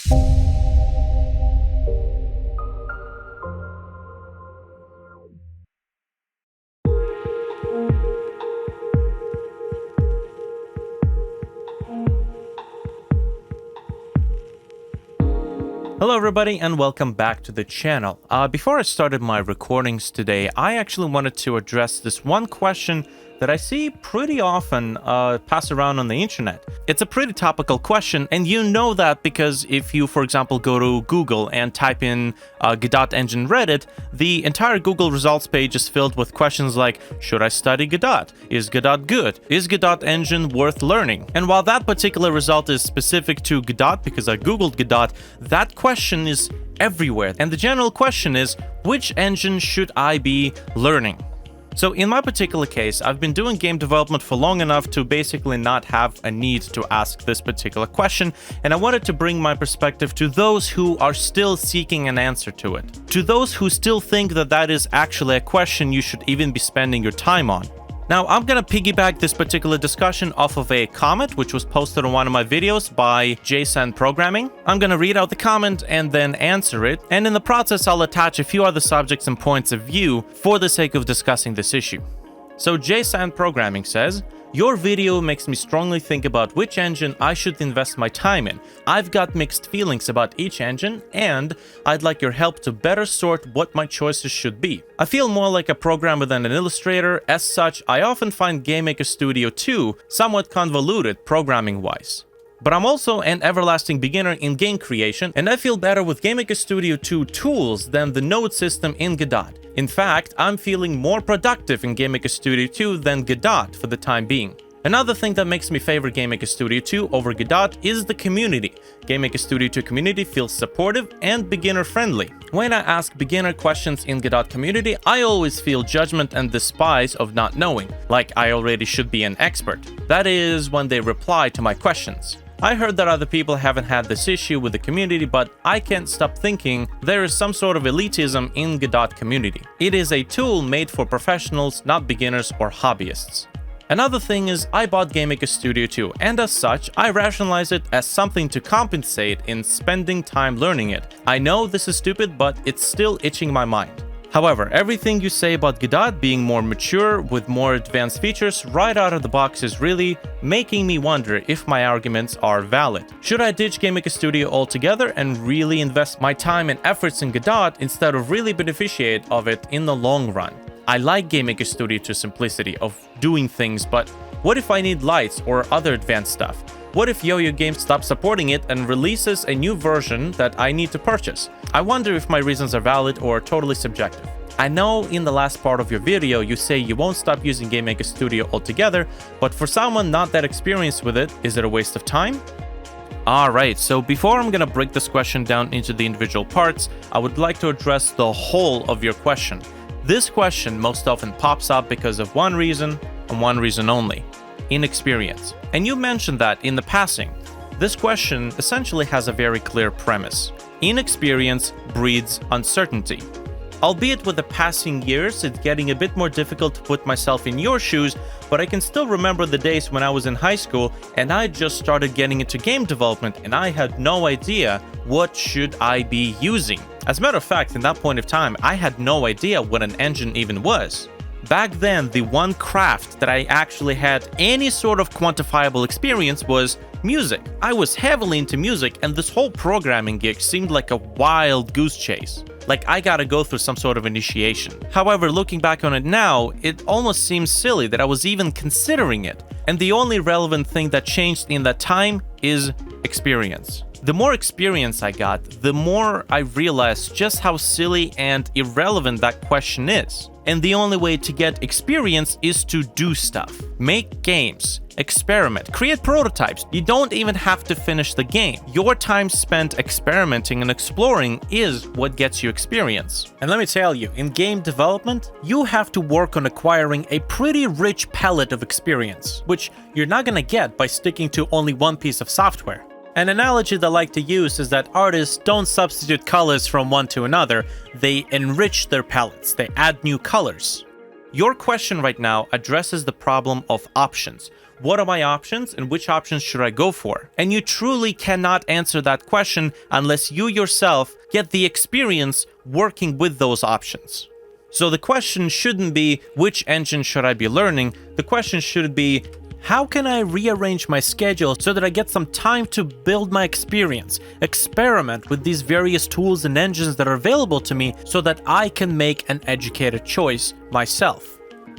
Hello everybody and welcome back to the channel. Before I started my recordings today, I actually wanted to address this one question that I see pretty often pass around on the internet. It's a pretty topical question, and you know that because if you, for example, go to Google and type in Godot engine Reddit, the entire Google results page is filled with questions like, should I study Godot? Is Godot good? Is Godot engine worth learning? And while that particular result is specific to Godot because I Googled Godot, that question is everywhere. And the general question is, which engine should I be learning? So in my particular case, I've been doing game development for long enough to basically not have a need to ask this particular question, and I wanted to bring my perspective to those who are still seeking an answer to it. To those who still think that that is actually a question you should even be spending your time on. Now, I'm gonna piggyback this particular discussion off of a comment which was posted on one of my videos by Jason Programming. I'm gonna read out the comment and then answer it, and in the process I'll attach a few other subjects and points of view for the sake of discussing this issue. So Jason Programming says, your video makes me strongly think about which engine I should invest my time in. I've got mixed feelings about each engine, and I'd like your help to better sort what my choices should be. I feel more like a programmer than an illustrator. As such, I often find GameMaker Studio 2 somewhat convoluted programming-wise. But I'm also an everlasting beginner in game creation, and I feel better with GameMaker Studio 2 tools than the node system in Godot. In fact, I'm feeling more productive in GameMaker Studio 2 than Godot for the time being. Another thing that makes me favor GameMaker Studio 2 over Godot is the community. GameMaker Studio 2 community feels supportive and beginner-friendly. When I ask beginner questions in Godot community, I always feel judgment and despise of not knowing, like I already should be an expert. That is when they reply to my questions. I heard that other people haven't had this issue with the community, but I can't stop thinking there is some sort of elitism in Godot community. It is a tool made for professionals, not beginners or hobbyists. Another thing is I bought GameMaker Studio 2, and as such, I rationalize it as something to compensate in spending time learning it. I know this is stupid, but it's still itching my mind. However, everything you say about Godot being more mature with more advanced features right out of the box is really making me wonder if my arguments are valid. Should I ditch GameMaker Studio altogether and really invest my time and efforts in Godot instead of really beneficiate of it in the long run? I like GameMaker Studio 2's simplicity of doing things, but what if I need lights or other advanced stuff? What if Yo-Yo Games stops supporting it and releases a new version that I need to purchase? I wonder if my reasons are valid or totally subjective. I know in the last part of your video you say you won't stop using GameMaker Studio altogether, but for someone not that experienced with it, is it a waste of time? Alright, so before I'm gonna break this question down into the individual parts, I would like to address the whole of your question. This question most often pops up because of one reason and one reason only: inexperience. And you mentioned that in the passing. This question essentially has a very clear premise. Inexperience breeds uncertainty. Albeit with the passing years, it's getting a bit more difficult to put myself in your shoes, but I can still remember the days when I was in high school and I just started getting into game development and I had no idea what should I be using. As a matter of fact, in that point of time, I had no idea what an engine even was. Back then, the one craft that I actually had any sort of quantifiable experience was music. I was heavily into music, and this whole programming gig seemed like a wild goose chase. Like I gotta go through some sort of initiation. However, looking back on it now, it almost seems silly that I was even considering it. And the only relevant thing that changed in that time is experience. The more experience I got, the more I realized just how silly and irrelevant that question is. And the only way to get experience is to do stuff. Make games, experiment, create prototypes. You don't even have to finish the game. Your time spent experimenting and exploring is what gets you experience. And let me tell you, in game development, you have to work on acquiring a pretty rich palette of experience, which you're not gonna get by sticking to only one piece of software. An analogy that I like to use is that artists don't substitute colors from one to another, they enrich their palettes, they add new colors. Your question right now addresses the problem of options. What are my options and which options should I go for? And you truly cannot answer that question unless you yourself get the experience working with those options. So the question shouldn't be, which engine should I be learning? The question should be, how can I rearrange my schedule so that I get some time to build my experience, experiment with these various tools and engines that are available to me so that I can make an educated choice myself?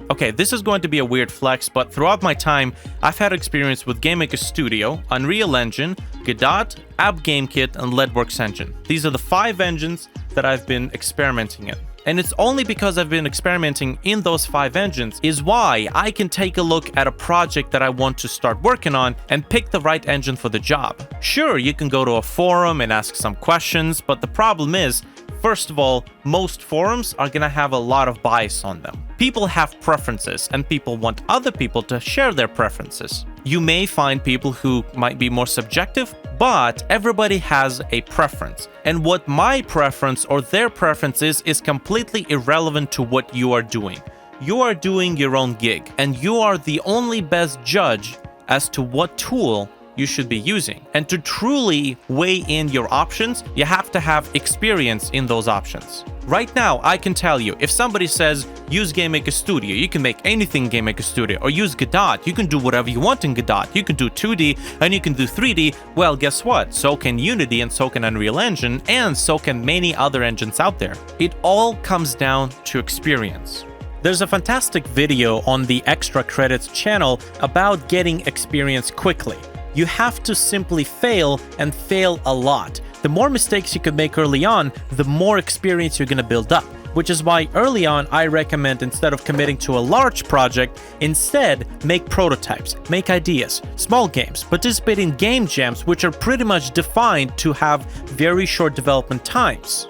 Okay, this is going to be a weird flex, but throughout my time, I've had experience with GameMaker Studio, Unreal Engine, Godot, AppGameKit, and LeadWorks Engine. These are the 5 engines that I've been experimenting in. And it's only because I've been experimenting in those 5 engines is why I can take a look at a project that I want to start working on and pick the right engine for the job. Sure, you can go to a forum and ask some questions, but the problem is, first of all, most forums are gonna have a lot of bias on them. People have preferences, and people want other people to share their preferences. You may find people who might be more subjective, but everybody has a preference. And what my preference or their preference is completely irrelevant to what you are doing. You are doing your own gig, and you are the only best judge as to what tool you should be using. And to truly weigh in your options, you have to have experience in those options. Right now, I can tell you, if somebody says, use GameMaker Studio, you can make anything in GameMaker Studio, or use Godot, you can do whatever you want in Godot, you can do 2D, and you can do 3D, well, guess what? So can Unity, and so can Unreal Engine, and so can many other engines out there. It all comes down to experience. There's a fantastic video on the Extra Credits channel about getting experience quickly. You have to simply fail, and fail a lot. The more mistakes you can make early on, the more experience you're going to build up. Which is why early on I recommend, instead of committing to a large project, instead make prototypes, make ideas, small games, participate in game jams which are pretty much defined to have very short development times.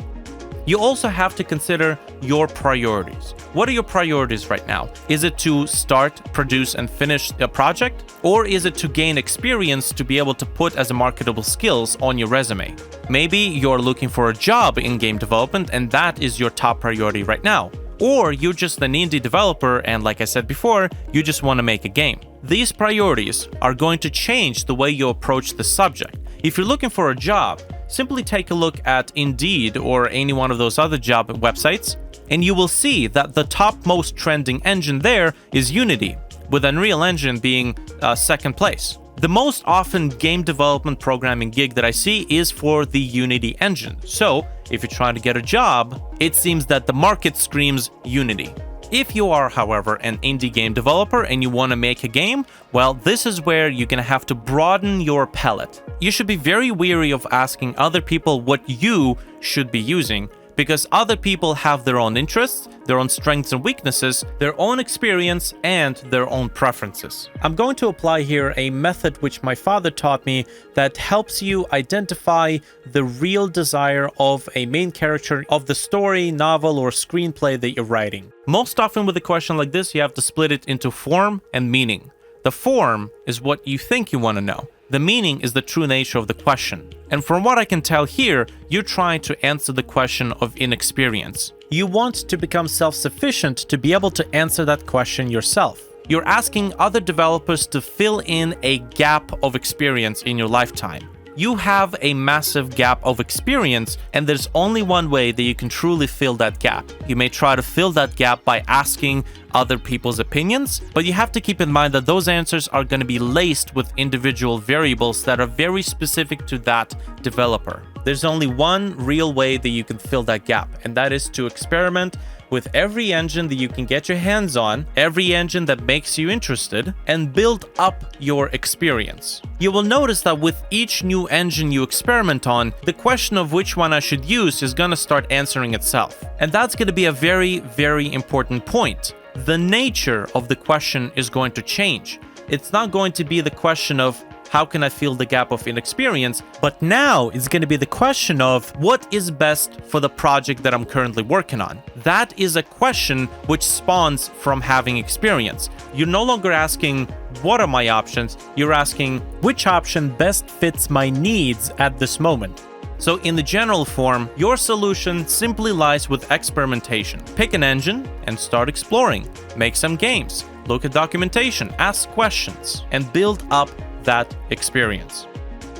You also have to consider your priorities. What are your priorities right now? Is it to start, produce, and finish a project? Or is it to gain experience to be able to put as a marketable skills on your resume? Maybe you're looking for a job in game development and that is your top priority right now. Or you're just an indie developer and, like I said before, you just want to make a game. These priorities are going to change the way you approach the subject. If you're looking for a job, simply take a look at Indeed or any one of those other job websites, and you will see that the top most trending engine there is Unity, with Unreal Engine being second place. The most often game development programming gig that I see is for the Unity engine. So if you're trying to get a job, it seems that the market screams Unity. If you are, however, an indie game developer and you want to make a game, well, this is where you're going to have to broaden your palette. You should be very wary of asking other people what you should be using, because other people have their own interests, their own strengths and weaknesses, their own experience, and their own preferences. I'm going to apply here a method which my father taught me that helps you identify the real desire of a main character of the story, novel, or screenplay that you're writing. Most often with a question like this, you have to split it into form and meaning. The form is what you think you want to know. The meaning is the true nature of the question. And from what I can tell here, you're trying to answer the question of inexperience. You want to become self-sufficient to be able to answer that question yourself. You're asking other developers to fill in a gap of experience in your lifetime. You have a massive gap of experience, and there's only one way that you can truly fill that gap. You may try to fill that gap by asking other people's opinions, but you have to keep in mind that those answers are going to be laced with individual variables that are very specific to that developer. There's only one real way that you can fill that gap, and that is to experiment with every engine that you can get your hands on, every engine that makes you interested, and build up your experience. You will notice that with each new engine you experiment on, the question of which one I should use is going to start answering itself. And that's going to be a very, very important point. The nature of the question is going to change. It's not going to be the question of how can I fill the gap of inexperience, but now it's going to be the question of what is best for the project that I'm currently working on. That is a question which spawns from having experience. You're no longer asking, what are my options? You're asking, which option best fits my needs at this moment? So in the general form, your solution simply lies with experimentation. Pick an engine and start exploring. Make some games, look at documentation, ask questions, and build up that experience.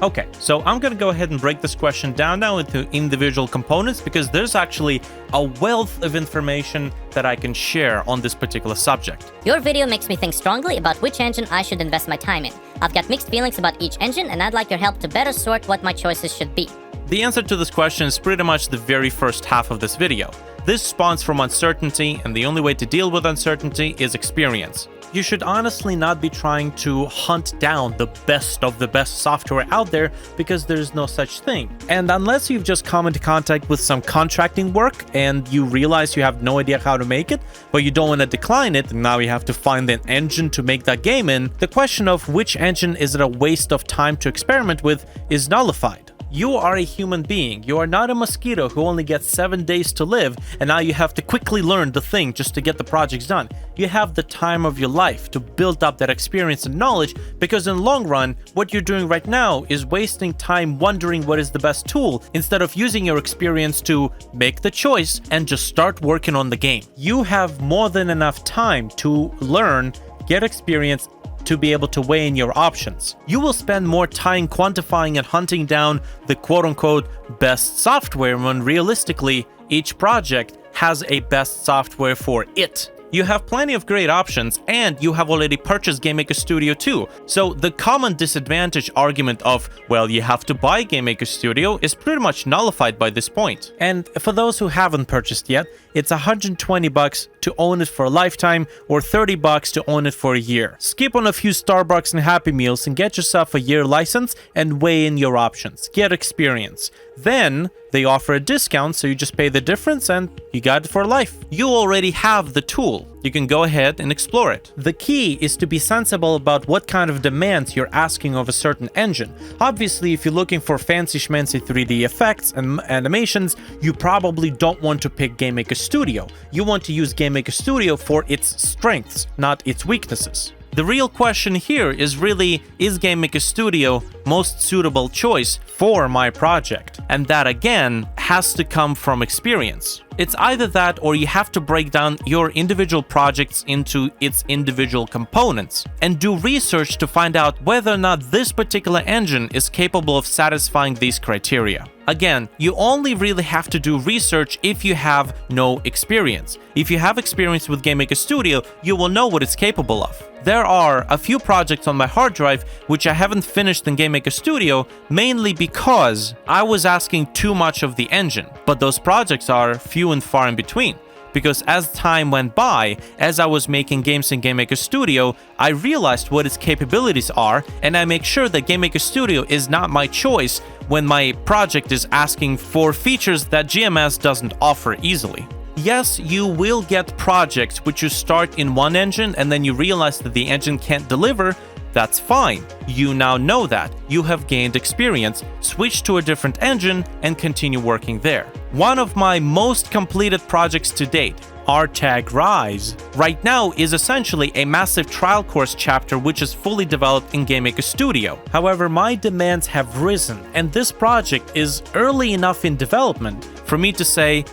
Okay, so I'm going to go ahead and break this question down now into individual components because there's actually a wealth of information that I can share on this particular subject. Your video makes me think strongly about which engine I should invest my time in. I've got mixed feelings about each engine, and I'd like your help to better sort what my choices should be. The answer to this question is pretty much the very first half of this video. This spawns from uncertainty, and the only way to deal with uncertainty is experience. You should honestly not be trying to hunt down the best of the best software out there because there's no such thing. And unless you've just come into contact with some contracting work and you realize you have no idea how to make it, but you don't want to decline it, and now you have to find an engine to make that game in, the question of which engine is it a waste of time to experiment with is nullified. You are a human being. You are not a mosquito who only gets 7 days to live, and now you have to quickly learn the thing just to get the projects done. You have the time of your life to build up that experience and knowledge, because in the long run, what you're doing right now is wasting time wondering what is the best tool, instead of using your experience to make the choice and just start working on the game. You have more than enough time to learn, get experience, to be able to weigh in your options. You will spend more time quantifying and hunting down the quote-unquote best software when realistically each project has a best software for it. You have plenty of great options, and you have already purchased GameMaker Studio 2. So the common disadvantage argument of, well, you have to buy GameMaker Studio is pretty much nullified by this point. And for those who haven't purchased yet, it's $120 to own it for a lifetime or $30 to own it for a year. Skip on a few Starbucks and Happy Meals and get yourself a year license and weigh in your options. Get experience. Then they offer a discount, so you just pay the difference and you got it for life. You already have the tool. You can go ahead and explore it. The key is to be sensible about what kind of demands you're asking of a certain engine. Obviously, if you're looking for fancy schmancy 3D effects and animations, you probably don't want to pick GameMaker Studio. You want to use GameMaker Studio for its strengths, not its weaknesses. The real question here is really, is GameMaker Studio most suitable choice for my project? And that again has to come from experience. It's either that or you have to break down your individual projects into its individual components and do research to find out whether or not this particular engine is capable of satisfying these criteria. Again, you only really have to do research if you have no experience. If you have experience with GameMaker Studio, you will know what it's capable of. There are a few projects on my hard drive which I haven't finished in GameMaker Studio, mainly because I was asking too much of the engine. But those projects are few and far in between. Because as time went by, as I was making games in GameMaker Studio, I realized what its capabilities are, and I make sure that GameMaker Studio is not my choice when my project is asking for features that GMS doesn't offer easily. Yes, you will get projects which you start in one engine and then you realize that the engine can't deliver. That's fine. You now know that. You have gained experience, switch to a different engine, and continue working there. One of my most completed projects to date, RTAG Rise, right now is essentially a massive trial course chapter which is fully developed in GameMaker Studio. However, my demands have risen, and this project is early enough in development for me to say,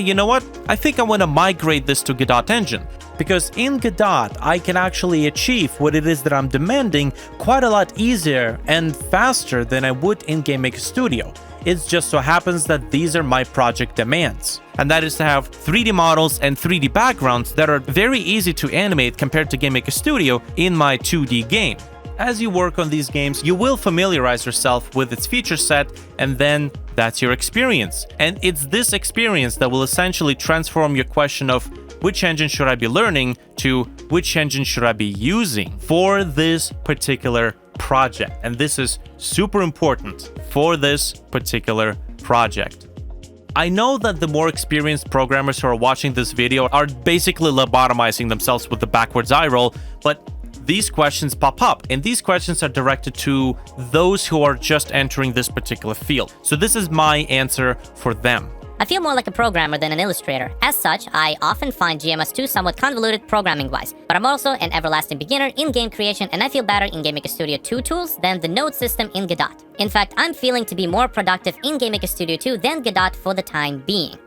you know what, I think I want to migrate this to Godot engine. Because in Godot, I can actually achieve what it is that I'm demanding quite a lot easier and faster than I would in GameMaker Studio. It just so happens that these are my project demands. And that is to have 3D models and 3D backgrounds that are very easy to animate compared to GameMaker Studio in my 2D game. As you work on these games, you will familiarize yourself with its feature set, and then that's your experience. And it's this experience that will essentially transform your question of which engine should I be learning to which engine should I be using for this particular project. And this is super important for this particular project. I know that the more experienced programmers who are watching this video are basically lobotomizing themselves with the backwards eye roll, but these questions pop up, and these questions are directed to those who are just entering this particular field. So this is my answer for them. I feel more like a programmer than an illustrator. As such, I often find GMS2 somewhat convoluted programming-wise, but I'm also an everlasting beginner in game creation, and I feel better in GameMaker Studio 2 tools than the node system in Godot. In fact, I'm feeling to be more productive in GameMaker Studio 2 than Godot for the time being.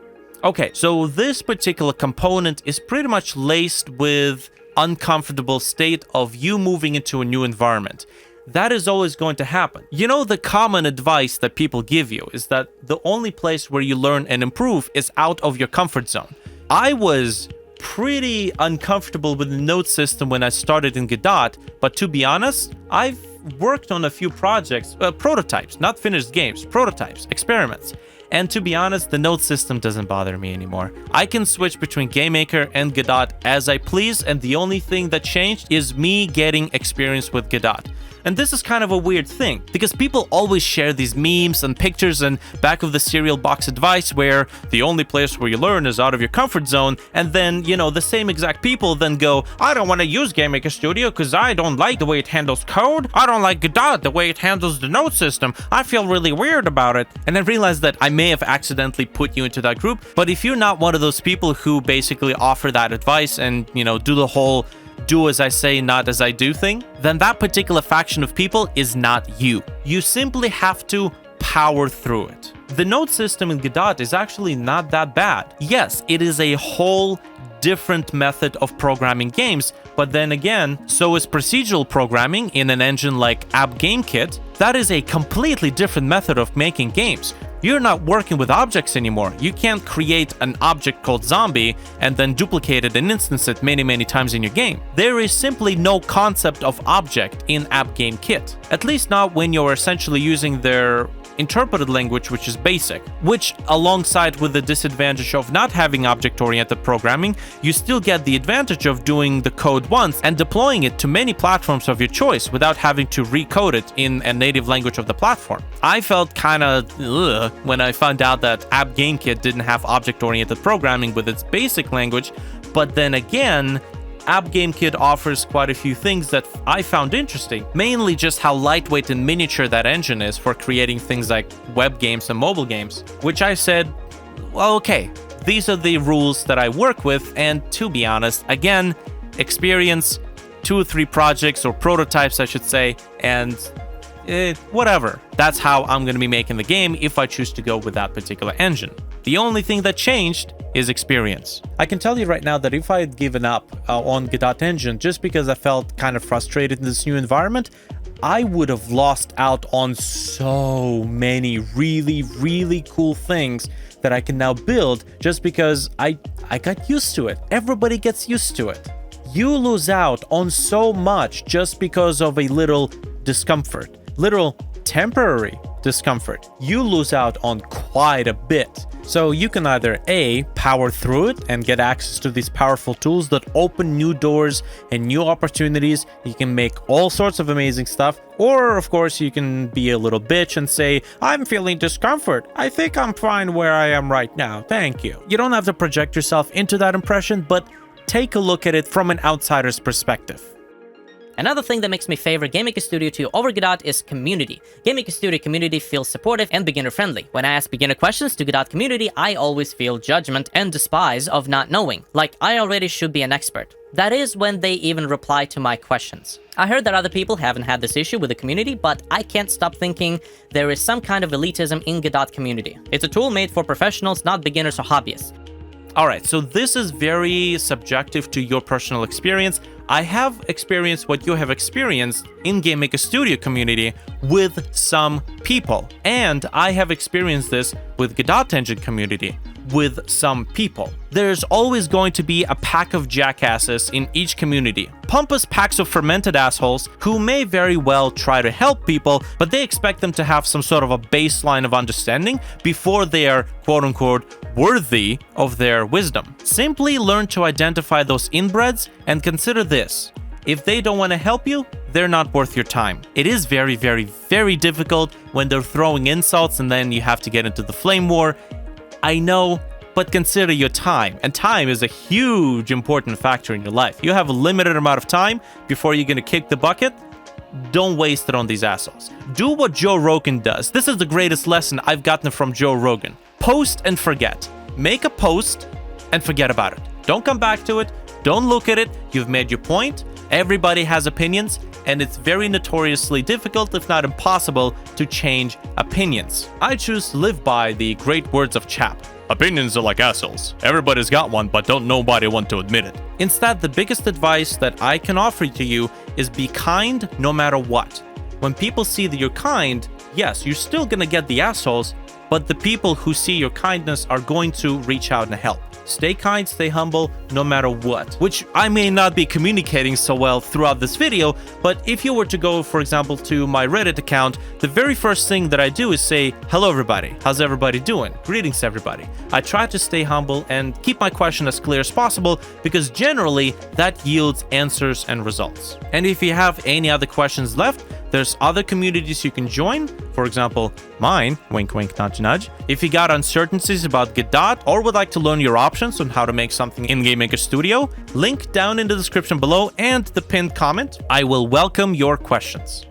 Okay, so this particular component is pretty much laced with uncomfortable state of you moving into a new environment. That is always going to happen. You know, the common advice that people give you is that the only place where you learn and improve is out of your comfort zone. I was pretty uncomfortable with the node system when I started in Godot, but to be honest, I've worked on a few projects, prototypes, not finished games, prototypes, experiments. And to be honest, the node system doesn't bother me anymore. I can switch between GameMaker and Godot as I please, and the only thing that changed is me getting experience with Godot. And this is kind of a weird thing, because people always share these memes and pictures and back of the cereal box advice where the only place where you learn is out of your comfort zone, and then, you know, the same exact people then go, I don't want to use GameMaker Studio because I don't like the way it handles code. I don't like Godot, the way it handles the node system. I feel really weird about it. And I realized that I may have accidentally put you into that group, but if you're not one of those people who basically offer that advice and, you know, do the whole do as I say, not as I do thing, then that particular faction of people is not you. You simply have to power through it. The node system in Godot is actually not that bad. Yes, it is a whole different method of programming games, but then again, so is procedural programming in an engine like AppGameKit. That is a completely different method of making games. You're not working with objects anymore. You can't create an object called zombie and then duplicate it and instance it many times in your game. There is simply no concept of object in AppGameKit. At least not when you're essentially using their interpreted language, which is BASIC, which alongside with the disadvantage of not having object-oriented programming, you still get the advantage of doing the code once and deploying it to many platforms of your choice without having to recode it in a native language of the platform. I felt kind of when I found out that AppGameKit didn't have object-oriented programming with its BASIC language, but then again, AppGameKit offers quite a few things that I found interesting, mainly just how lightweight and miniature that engine is for creating things like web games and mobile games, which I said, well, okay, these are the rules that I work with, and to be honest, again, experience, 2 or 3 projects or prototypes, I should say, and whatever. That's how I'm going to be making the game if I choose to go with that particular engine. The only thing that changed is experience. I can tell you right now that if I had given up on Godot engine just because I felt kind of frustrated in this new environment, I would have lost out on so many really cool things that I can now build just because I got used to it. Everybody gets used to it. You lose out on so much just because of a little discomfort, little temporary discomfort. You lose out on quite a bit. So you can either A, power through it and get access to these powerful tools that open new doors and new opportunities. You can make all sorts of amazing stuff. Or, of course, you can be a little bitch and say, I'm feeling discomfort. I think I'm fine where I am right now. Thank you. You don't have to project yourself into that impression, but take a look at it from an outsider's perspective. Another thing that makes me favor GameMaker Studio 2 over Godot is community. GameMaker Studio community feels supportive and beginner-friendly. When I ask beginner questions to Godot community, I always feel judgment and despise of not knowing, like I already should be an expert. That is when they even reply to my questions. I heard that other people haven't had this issue with the community, but I can't stop thinking there is some kind of elitism in Godot community. It's a tool made for professionals, not beginners or hobbyists. Alright, so this is very subjective to your personal experience. I have experienced what you have experienced in GameMaker Studio community with some people. And I have experienced this with Godot Engine community with some people. There's always going to be a pack of jackasses in each community. Pompous packs of fermented assholes who may very well try to help people, but they expect them to have some sort of a baseline of understanding before they are quote-unquote worthy of their wisdom. Simply learn to identify those inbreds and consider this. If they don't want to help you, they're not worth your time. It is very difficult when they're throwing insults and then you have to get into the flame war. I know, but consider your time. And time is a huge important factor in your life. You have a limited amount of time before you're going to kick the bucket. don't waste it on these assholes. Do what Joe Rogan does. This is the greatest lesson I've gotten from Joe Rogan. Post and forget. Make a post and forget about it. Don't come back to it. Don't look at it. You've made your point. Everybody has opinions, and it's very notoriously difficult, if not impossible, to change opinions. I choose to live by the great words of Chap. Opinions are like assholes. Everybody's got one, but don't nobody want to admit it. Instead, the biggest advice that I can offer to you is be kind no matter what. When people see that you're kind, yes, you're still gonna get the assholes, but the people who see your kindness are going to reach out and help. Stay kind, stay humble, no matter what. Which I may not be communicating so well throughout this video, but if you were to go, for example, to my Reddit account, the very first thing that I do is say, hello everybody, how's everybody doing? Greetings everybody. I try to stay humble and keep my question as clear as possible, because generally that yields answers and results. And if you have any other questions left, there's other communities you can join, for example, mine, wink wink nudge nudge. If you got uncertainties about Godot or would like to learn your options on how to make something in Game Maker Studio, link down in the description below and the pinned comment. I will welcome your questions.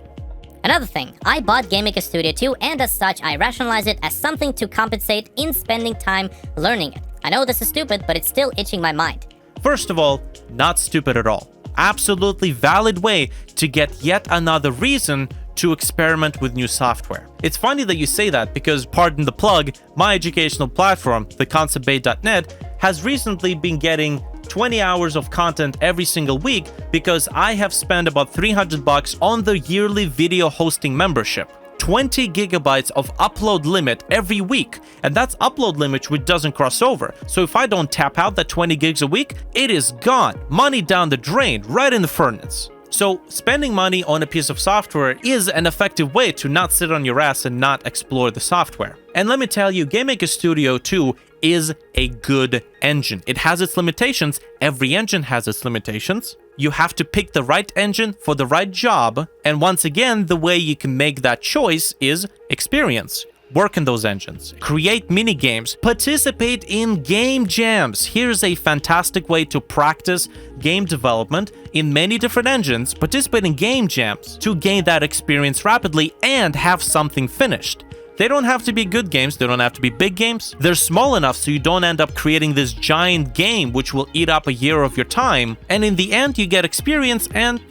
Another thing, I bought Game Maker Studio 2, and as such, I rationalize it as something to compensate in spending time learning it. I know this is stupid, but it's still itching my mind. First of all, not stupid at all. Absolutely valid way to get yet another reason to experiment with new software. It's funny that you say that because, pardon the plug, my educational platform, theconceptbait.net, has recently been getting 20 hours of content every single week because I have spent about $300 on the yearly video hosting membership. 20 gigabytes of upload limit every week, and that's upload limit which doesn't cross over. So if I don't tap out that 20 gigs a week, it is gone. Money down the drain, right in the furnace. So spending money on a piece of software is an effective way to not sit on your ass and not explore the software. And let me tell you, Game Maker Studio 2 is a good engine. It has its limitations. Every engine has its limitations. You have to pick the right engine for the right job. And once again, the way you can make that choice is experience. Work in those engines, create mini games, participate in game jams. Here's a fantastic way to practice game development in many different engines. Participate in game jams to gain that experience rapidly and have something finished. They don't have to be good games, they don't have to be big games. They're small enough so you don't end up creating this giant game which will eat up a year of your time, and in the end you get experience and,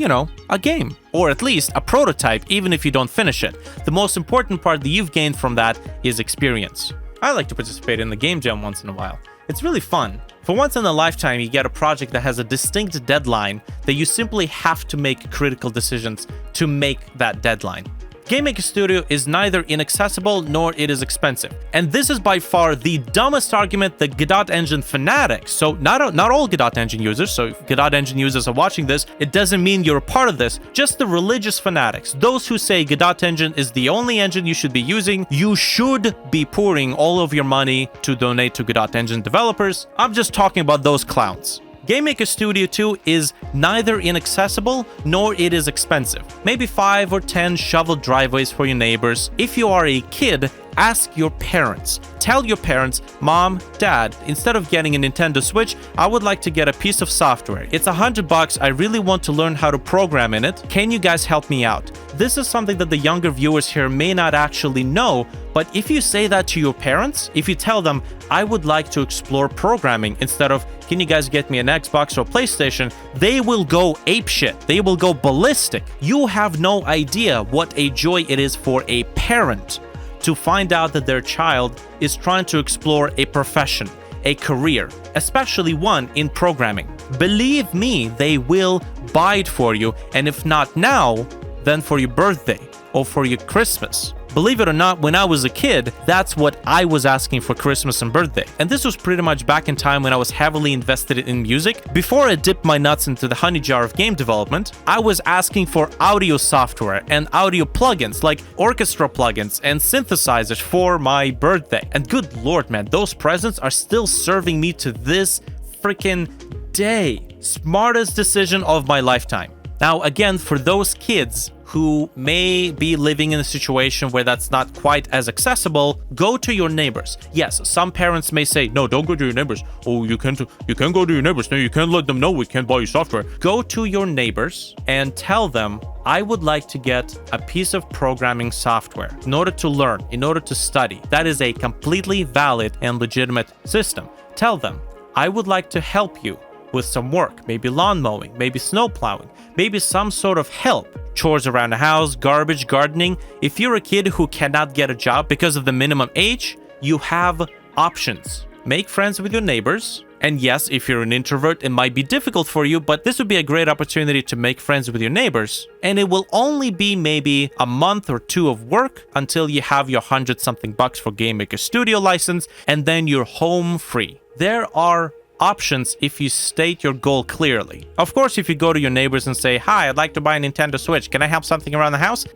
a game. Or at least a prototype, even if you don't finish it. The most important part that you've gained from that is experience. I like to participate in the game jam once in a while. It's really fun. For once in a lifetime, you get a project that has a distinct deadline that you simply have to make critical decisions to make that deadline. Game Maker Studio is neither inaccessible nor it is expensive. And this is by far the dumbest argument that Godot engine fanatics, so not all Godot engine users, so if Godot engine users are watching this, it doesn't mean you're a part of this, just the religious fanatics, those who say Godot engine is the only engine you should be using, you should be pouring all of your money to donate to Godot engine developers. I'm just talking about those clowns. Game Maker Studio 2 is neither inaccessible nor it is expensive. Maybe 5 or 10 shoveled driveways for your neighbors. If you are a kid, ask your parents. Tell your parents, Mom, Dad, instead of getting a Nintendo Switch, I would like to get a piece of software. It's $100. I really want to learn how to program in it. Can you guys help me out? This is something that the younger viewers here may not actually know, but if you say that to your parents, if you tell them, I would like to explore programming instead of, can you guys get me an Xbox or PlayStation, they will go apeshit. They will go ballistic. You have no idea what a joy it is for a parent to find out that their child is trying to explore a profession, a career, especially one in programming. Believe me, they will buy it for you, and if not now, then for your birthday or for your Christmas. Believe it or not, when I was a kid, that's what I was asking for Christmas and birthday. And this was pretty much back in time when I was heavily invested in music. Before I dipped my nuts into the honey jar of game development, I was asking for audio software and audio plugins like orchestra plugins and synthesizers for my birthday. And good lord, man, those presents are still serving me to this freaking day. Smartest decision of my lifetime. Now, again, for those kids who may be living in a situation where that's not quite as accessible, go to your neighbors. Yes, some parents may say, no, don't go to your neighbors. Oh, you can't go to your neighbors. No, you can't let them know we can't buy you software. Go to your neighbors and tell them, I would like to get a piece of programming software in order to learn, in order to study. That is a completely valid and legitimate system. Tell them, I would like to help you with some work, maybe lawn mowing, maybe snow plowing, maybe some sort of help, chores around the house, garbage, gardening. If you're a kid who cannot get a job because of the minimum age, you have options. Make friends with your neighbors. And yes, if you're an introvert, it might be difficult for you, but this would be a great opportunity to make friends with your neighbors. And it will only be maybe a month or two of work until you have your 100-something bucks for Game Maker Studio license, and then you're home free. There are options if you state your goal clearly. Of course, if you go to your neighbors and say, hi, I'd like to buy a Nintendo Switch. Can I help something around the house?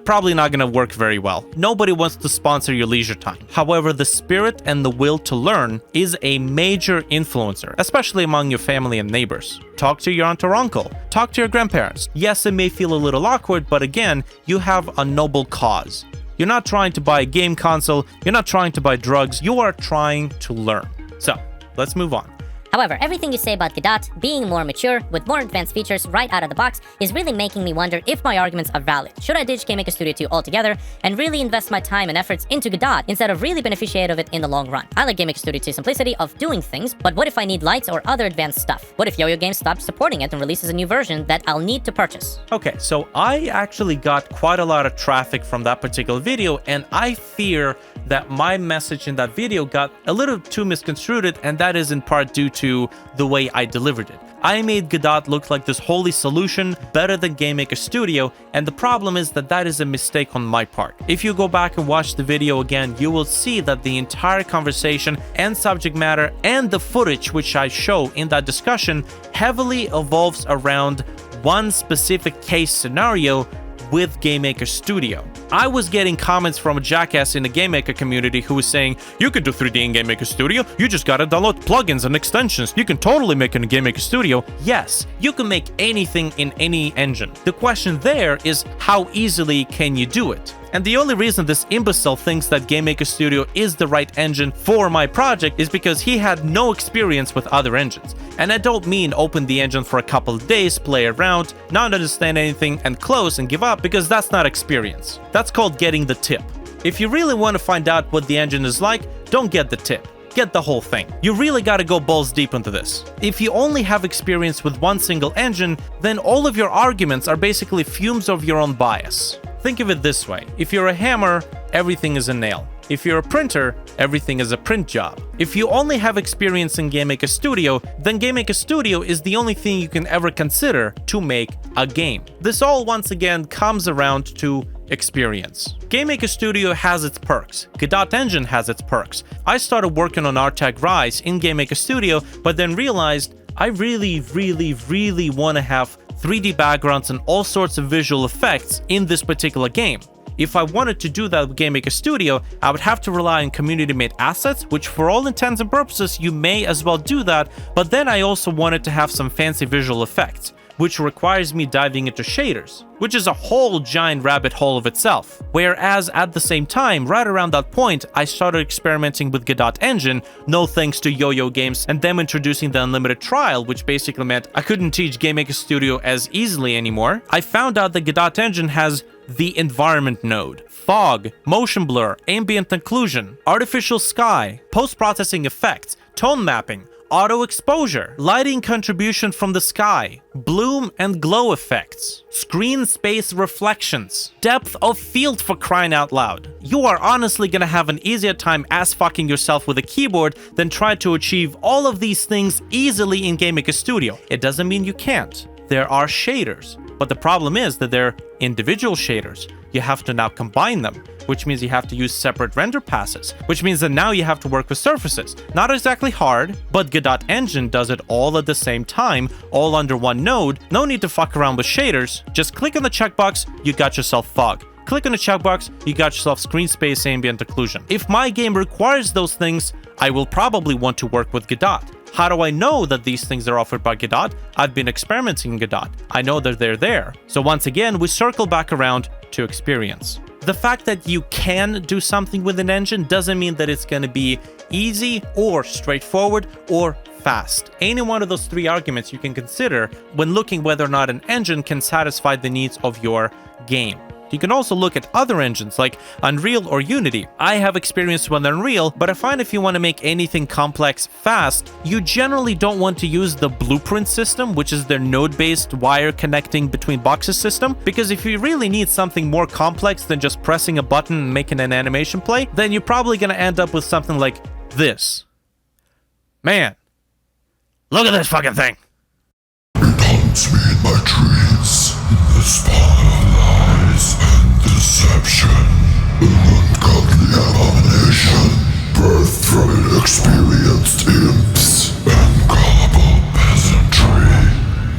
Probably not going to work very well. Nobody wants to sponsor your leisure time. However, the spirit and the will to learn is a major influencer, especially among your family and neighbors. Talk to your aunt or uncle. Talk to your grandparents. Yes, it may feel a little awkward, but again, you have a noble cause. You're not trying to buy a game console. You're not trying to buy drugs. You are trying to learn. So, let's move on. However, everything you say about Godot being more mature, with more advanced features right out of the box, is really making me wonder if my arguments are valid. Should I ditch Game Maker Studio 2 altogether and really invest my time and efforts into Godot instead of really beneficiate of it in the long run? I like Game Maker Studio 2's simplicity of doing things, but what if I need lights or other advanced stuff? What if Yo-Yo Games stops supporting it and releases a new version that I'll need to purchase? Okay, so I actually got quite a lot of traffic from that particular video, and I fear that my message in that video got a little too misconstrued, and that is in part due to the way I delivered it. I made Godot look like this holy solution, better than Game Maker Studio, and the problem is that that is a mistake on my part. If you go back and watch the video again, you will see that the entire conversation and subject matter and the footage which I show in that discussion heavily evolves around one specific case scenario with Game Maker Studio. I was getting comments from a jackass in the Game Maker community who was saying, you can do 3D in Game Maker Studio, you just gotta download plugins and extensions, you can totally make it in Game Maker Studio. Yes, you can make anything in any engine. The question there is, how easily can you do it? And the only reason this imbecile thinks that Game Maker Studio is the right engine for my project is because he had no experience with other engines. And I don't mean open the engine for a couple of days, play around, not understand anything, and close and give up, because that's not experience. That's called getting the tip. If you really want to find out what the engine is like, don't get the tip. Get the whole thing. You really gotta go balls deep into this. If you only have experience with one single engine, then all of your arguments are basically fumes of your own bias. Think of it this way. If you're a hammer, everything is a nail. If you're a printer, everything is a print job. If you only have experience in Game Maker Studio, then Game Maker Studio is the only thing you can ever consider to make a game. This all once again comes around to experience. Game Maker Studio has its perks. Godot Engine has its perks. I started working on RTAG Rise in Game Maker Studio, but then realized I really want to have 3D backgrounds and all sorts of visual effects in this particular game. If I wanted to do that with Game Maker Studio, I would have to rely on community-made assets, which for all intents and purposes, you may as well do that, but then I also wanted to have some fancy visual effects, which requires me diving into shaders, which is a whole giant rabbit hole of itself. Whereas at the same time, right around that point, I started experimenting with Godot Engine, no thanks to Yo-Yo Games, and them introducing the unlimited trial, which basically meant I couldn't teach Game Maker Studio as easily anymore. I found out that Godot Engine has the environment node, fog, motion blur, ambient occlusion, artificial sky, post-processing effects, tone mapping, auto exposure, lighting contribution from the sky, bloom and glow effects, screen space reflections, depth of field, for crying out loud. You are honestly gonna have an easier time ass fucking yourself with a keyboard than try to achieve all of these things easily in Game Maker Studio. It doesn't mean you can't. There are shaders, but the problem is that they're individual shaders. You have to now combine them, which means you have to use separate render passes, which means that now you have to work with surfaces. Not exactly hard, but Godot Engine does it all at the same time, all under one node. No need to fuck around with shaders. Just click on the checkbox, you got yourself fog. Click on the checkbox, you got yourself screen space ambient occlusion. If my game requires those things, I will probably want to work with Godot. How do I know that these things are offered by Godot? I've been experimenting in Godot. I know that they're there. So once again, we circle back around to experience. The fact that you can do something with an engine doesn't mean that it's going to be easy or straightforward or fast. Any one of those three arguments you can consider when looking whether or not an engine can satisfy the needs of your game. You can also look at other engines like Unreal or Unity. I have experience with Unreal, but I find if you want to make anything complex fast, you generally don't want to use the Blueprint system, which is their node-based wire connecting between boxes system, because if you really need something more complex than just pressing a button and making an animation play, then you're probably going to end up with something like this. Man, look at this fucking thing. It haunts me in my dreams, in the spawn of lies and deception, an ungodly abomination, birthed from inexperienced imps and gullible peasantry,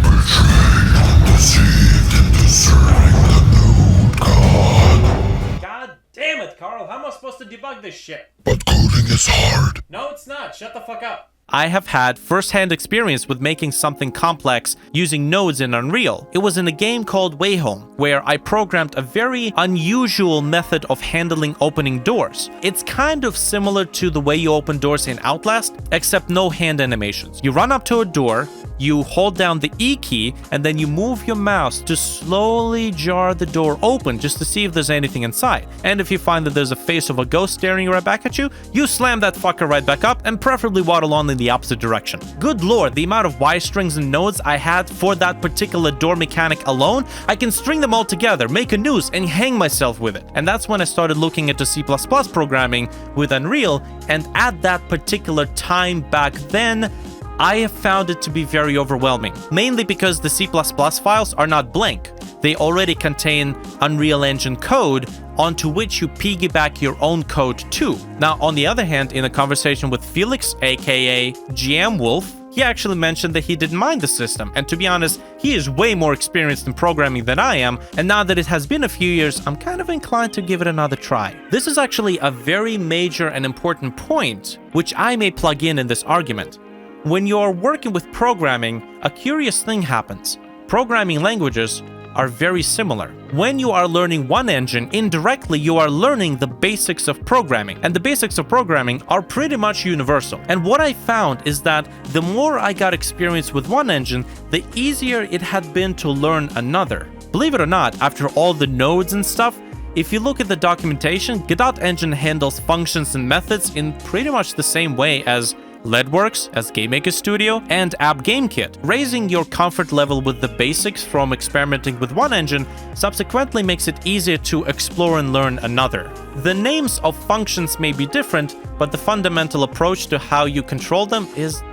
betrayed and deceived in discerning the new God. God damn it, Carl, how am I supposed to debug this shit? But coding is hard. No, it's not. Shut the fuck up. I have had first-hand experience with making something complex using nodes in Unreal. It was in a game called Way Home, where I programmed a very unusual method of handling opening doors. It's kind of similar to the way you open doors in Outlast, except no hand animations. You run up to a door, you hold down the E key, and then you move your mouse to slowly jar the door open just to see if there's anything inside. And if you find that there's a face of a ghost staring right back at you, you slam that fucker right back up and preferably waddle on in the opposite direction. Good lord, the amount of wirstrings and nodes I had for that particular door mechanic alone, I can string them all together, make a noose, and hang myself with it. And that's when I started looking into C++ programming with Unreal, and at that particular time back then, I have found it to be very overwhelming, mainly because the C++ files are not blank. They already contain Unreal Engine code onto which you piggyback your own code to. Now, on the other hand, in a conversation with Felix, aka GM Wolf, he actually mentioned that he didn't mind the system, and to be honest, he is way more experienced in programming than I am, and now that it has been a few years, I'm kind of inclined to give it another try. This is actually a very major and important point, which I may plug in this argument. When you're working with programming, a curious thing happens. Programming languages are very similar. When you are learning one engine, indirectly you are learning the basics of programming, and the basics of programming are pretty much universal. And what I found is that the more I got experience with one engine, the easier it had been to learn another. Believe it or not, after all the nodes and stuff, if you look at the documentation, Godot engine handles functions and methods in pretty much the same way as Leadworks, as GameMaker Studio, and AppGameKit. Raising your comfort level with the basics from experimenting with one engine subsequently makes it easier to explore and learn another. The names of functions may be different, but the fundamental approach to how you control them is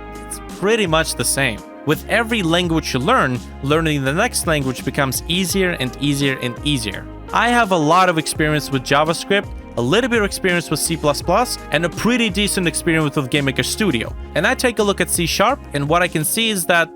pretty much the same. With every language you learn, learning the next language becomes easier and easier and easier. I have a lot of experience with JavaScript, a little bit of experience with C++, and a pretty decent experience with GameMaker Studio. And I take a look at C#, and what I can see is that,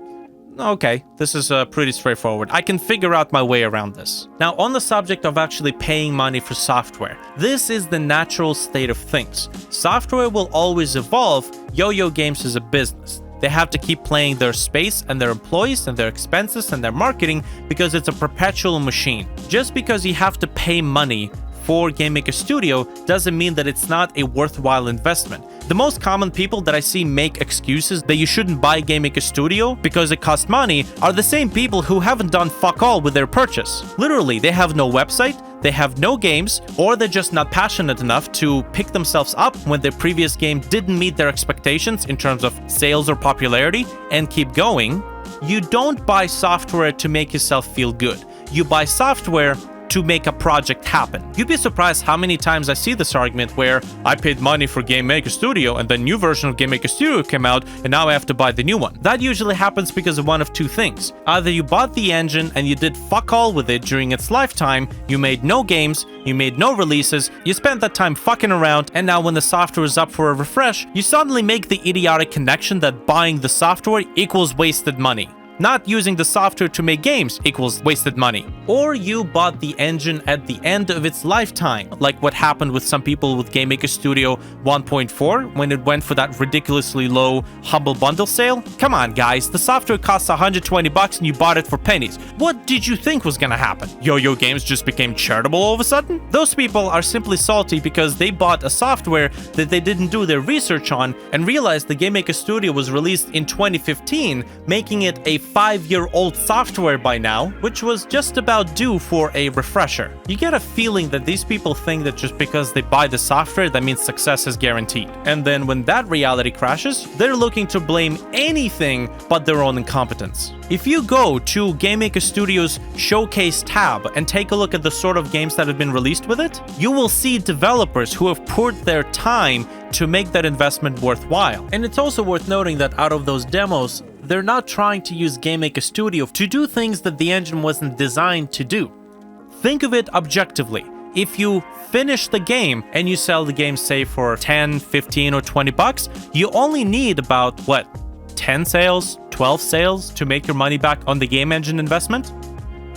okay, this is pretty straightforward. I can figure out my way around this. Now, on the subject of actually paying money for software, this is the natural state of things. Software will always evolve. Yo-Yo Games is a business. They have to keep playing their space and their employees and their expenses and their marketing because it's a perpetual machine. Just because you have to pay money for GameMaker Studio doesn't mean that it's not a worthwhile investment. The most common people that I see make excuses that you shouldn't buy GameMaker Studio because it costs money are the same people who haven't done fuck all with their purchase. Literally, they have no website, they have no games, or they're just not passionate enough to pick themselves up when their previous game didn't meet their expectations in terms of sales or popularity, and keep going. You don't buy software to make yourself feel good. You buy software to make a project happen. You'd be surprised how many times I see this argument where I paid money for GameMaker Studio and the new version of GameMaker Studio came out and now I have to buy the new one. That usually happens because of one of two things. Either you bought the engine and you did fuck all with it during its lifetime, you made no games, you made no releases, you spent that time fucking around, and now when the software is up for a refresh, you suddenly make the idiotic connection that buying the software equals wasted money. Not using the software to make games equals wasted money. Or you bought the engine at the end of its lifetime, like what happened with some people with Game Maker Studio 1.4 when it went for that ridiculously low Humble Bundle sale. Come on, guys, the software costs $120 and you bought it for pennies. What did you think was gonna happen? Yo-Yo Games just became charitable all of a sudden? Those people are simply salty because they bought a software that they didn't do their research on and realized the Game Maker Studio was released in 2015, making it a 5-year-old software by now, which was just about due for a refresher. You get a feeling that these people think that just because they buy the software, that means success is guaranteed. And then when that reality crashes, they're looking to blame anything but their own incompetence. If you go to Game Maker Studio's Showcase tab and take a look at the sort of games that have been released with it, you will see developers who have poured their time to make that investment worthwhile. And it's also worth noting that out of those demos, they're not trying to use Game Maker Studio to do things that the engine wasn't designed to do. Think of it objectively. If you finish the game and you sell the game, say, for 10, 15, or 20 bucks, you only need about, 10 sales, 12 sales to make your money back on the game engine investment?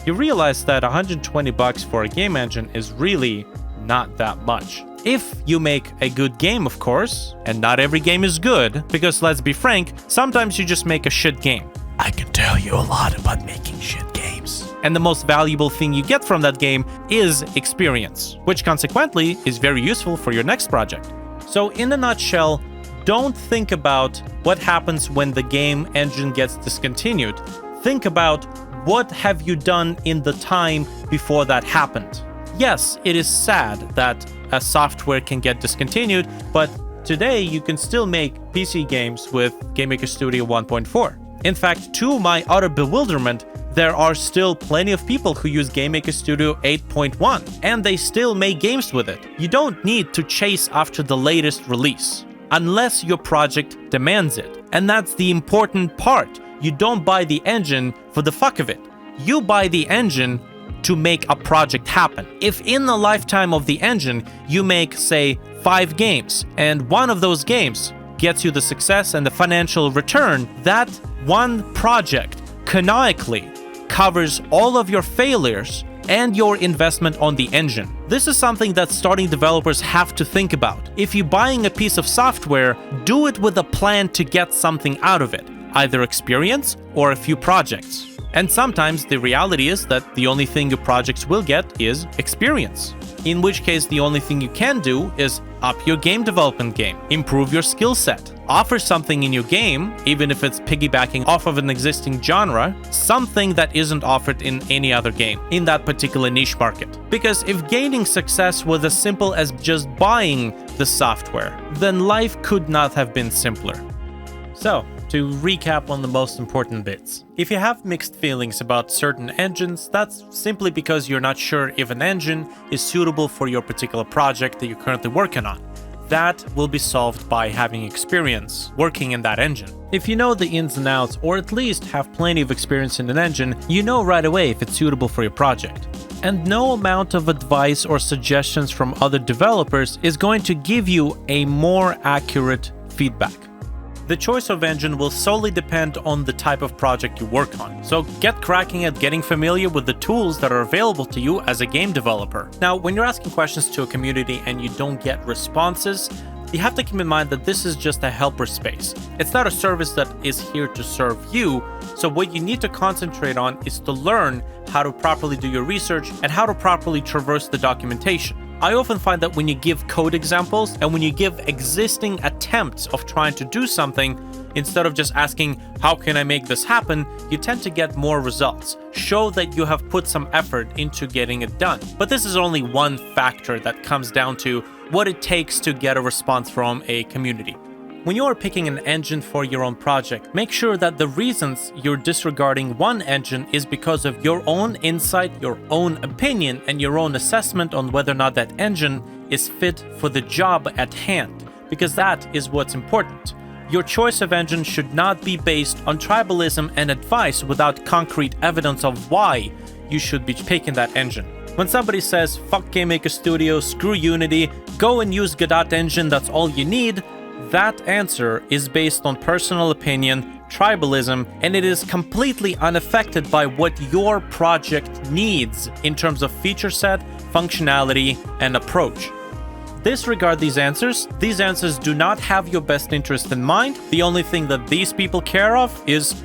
You realize that 120 bucks for a game engine is really not that much. If you make a good game, of course, and not every game is good, because let's be frank, sometimes you just make a shit game. I can tell you a lot about making shit games. And the most valuable thing you get from that game is experience, which consequently is very useful for your next project. So in a nutshell, don't think about what happens when the game engine gets discontinued. Think about what have you done in the time before that happened. Yes, it is sad that a software can get discontinued, but today you can still make PC games with Game Maker Studio 1.4. In fact, to my utter bewilderment, there are still plenty of people who use Game Maker Studio 8.1, and they still make games with it. You don't need to chase after the latest release, unless your project demands it. And that's the important part. You don't buy the engine for the fuck of it. You buy the engine to make a project happen. If in the lifetime of the engine, you make, say, 5 games, and one of those games gets you the success and the financial return, that one project canonically covers all of your failures and your investment on the engine. This is something that starting developers have to think about. If you're buying a piece of software, do it with a plan to get something out of it, either experience or a few projects. And sometimes the reality is that the only thing your projects will get is experience. In which case, the only thing you can do is up your game development game, improve your skill set, offer something in your game, even if it's piggybacking off of an existing genre, something that isn't offered in any other game in that particular niche market. Because if gaining success was as simple as just buying the software, then life could not have been simpler. So, to recap on the most important bits. If you have mixed feelings about certain engines, that's simply because you're not sure if an engine is suitable for your particular project that you're currently working on. That will be solved by having experience working in that engine. If you know the ins and outs, or at least have plenty of experience in an engine, you know right away if it's suitable for your project. And no amount of advice or suggestions from other developers is going to give you a more accurate feedback. The choice of engine will solely depend on the type of project you work on. So get cracking at getting familiar with the tools that are available to you as a game developer. Now, when you're asking questions to a community and you don't get responses, you have to keep in mind that this is just a helper space. It's not a service that is here to serve you. So what you need to concentrate on is to learn how to properly do your research and how to properly traverse the documentation. I often find that when you give code examples and when you give existing attempts of trying to do something, instead of just asking, how can I make this happen, you tend to get more results. Show that you have put some effort into getting it done. But this is only one factor that comes down to what it takes to get a response from a community. When you are picking an engine for your own project, make sure that the reasons you're disregarding one engine is because of your own insight, your own opinion, and your own assessment on whether or not that engine is fit for the job at hand, because that is what's important. Your choice of engine should not be based on tribalism and advice without concrete evidence of why you should be picking that engine. When somebody says, fuck Game Maker Studio, screw Unity, go and use Godot engine, that's all you need, that answer is based on personal opinion, tribalism, and it is completely unaffected by what your project needs in terms of feature set, functionality, and approach. Disregard these answers. These answers do not have your best interest in mind. The only thing that these people care of is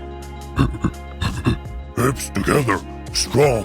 Hips together, strong.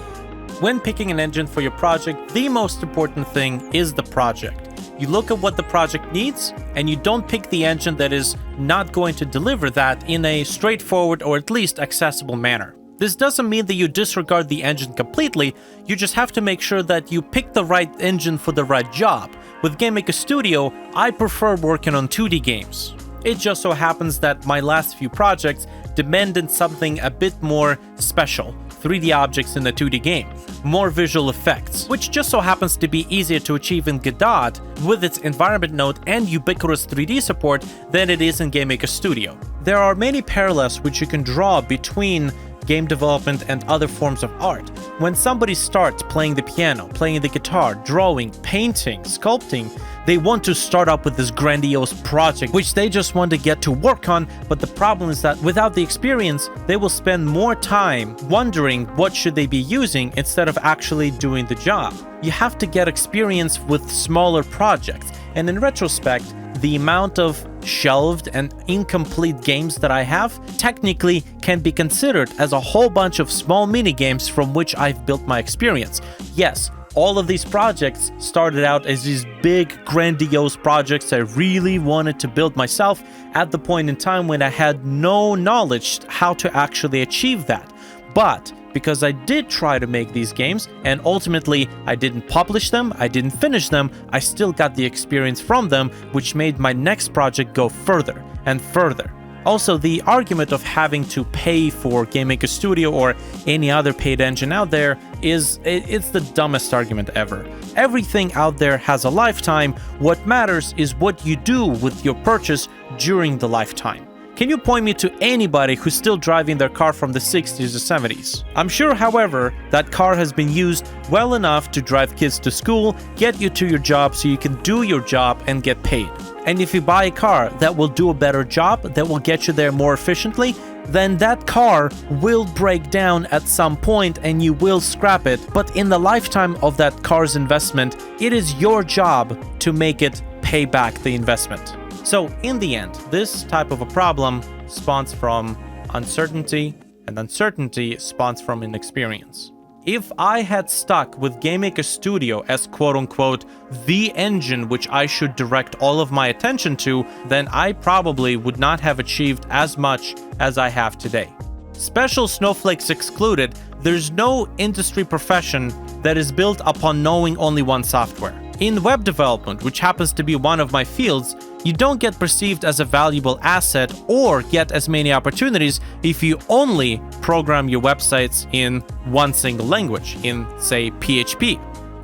when picking an engine for your project, the most important thing is the project. You look at what the project needs, and you don't pick the engine that is not going to deliver that in a straightforward or at least accessible manner. This doesn't mean that you disregard the engine completely, you just have to make sure that you pick the right engine for the right job. With GameMaker Studio, I prefer working on 2D games. It just so happens that my last few projects demanded something a bit more special, 3D objects in a 2D game, more visual effects, which just so happens to be easier to achieve in Godot with its environment node and ubiquitous 3D support than it is in GameMaker Studio. There are many parallels which you can draw between game development and other forms of art. When somebody starts playing the piano, playing the guitar, drawing, painting, sculpting, they want to start up with this grandiose project which they just want to get to work on, but the problem is that without the experience, they will spend more time wondering what should they be using instead of actually doing the job. You have to get experience with smaller projects, and in retrospect, the amount of shelved and incomplete games that I have technically can be considered as a whole bunch of small mini games from which I've built my experience. Yes, all of these projects started out as these big, grandiose projects I really wanted to build myself at the point in time when I had no knowledge how to actually achieve that. But because I did try to make these games, and ultimately I didn't publish them, I didn't finish them, I still got the experience from them, which made my next project go further and further. Also, the argument of having to pay for GameMaker Studio or any other paid engine out there it's the dumbest argument ever. Everything out there has a lifetime. What matters is what you do with your purchase during the lifetime. Can you point me to anybody who's still driving their car from the 60s or 70s? I'm sure, however, that car has been used well enough to drive kids to school, get you to your job so you can do your job and get paid. And if you buy a car that will do a better job, that will get you there more efficiently, then that car will break down at some point and you will scrap it. But in the lifetime of that car's investment, it is your job to make it pay back the investment. So in the end, this type of a problem spawns from uncertainty, and uncertainty spawns from inexperience. If I had stuck with GameMaker Studio as quote-unquote the engine which I should direct all of my attention to, then I probably would not have achieved as much as I have today. Special snowflakes excluded, there's no industry profession that is built upon knowing only one software. In web development, which happens to be one of my fields, you don't get perceived as a valuable asset or get as many opportunities if you only program your websites in one single language, in, say, PHP.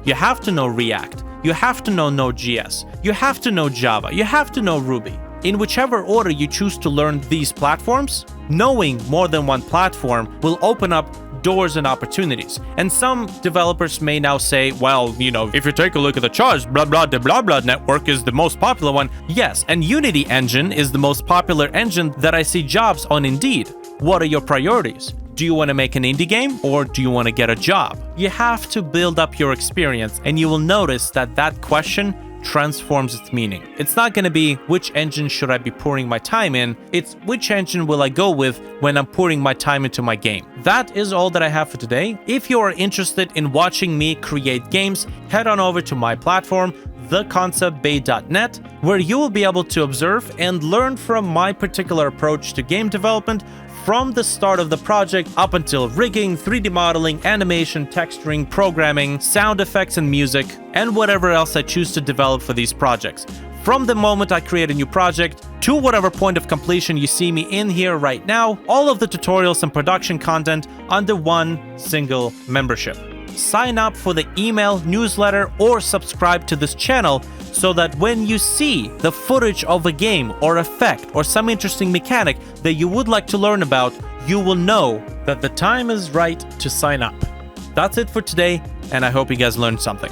You have to know React, you have to know Node.js, you have to know Java, you have to know Ruby. In whichever order you choose to learn these platforms, knowing more than one platform will open up doors and opportunities. And some developers may now say, well, if you take a look at the charts, the blah blah network is the most popular one. Yes, and Unity engine is the most popular engine that I see jobs on Indeed. What are your priorities? Do you want to make an indie game or do you want to get a job? You have to build up your experience, and you will notice that that question transforms its meaning. It's not going to be which engine should I be pouring my time in, it's which engine will I go with when I'm pouring my time into my game. That is all that I have for today. If you are interested in watching me create games, head on over to my platform, theconceptbay.net, where you will be able to observe and learn from my particular approach to game development from the start of the project up until rigging, 3D modeling, animation, texturing, programming, sound effects and music, and whatever else I choose to develop for these projects. From the moment I create a new project to whatever point of completion you see me in here right now, all of the tutorials and production content under one single membership. Sign up for the email newsletter or subscribe to this channel so that when you see the footage of a game or effect or some interesting mechanic that you would like to learn about, you will know that the time is right to sign up. That's it for today, and I hope you guys learned something.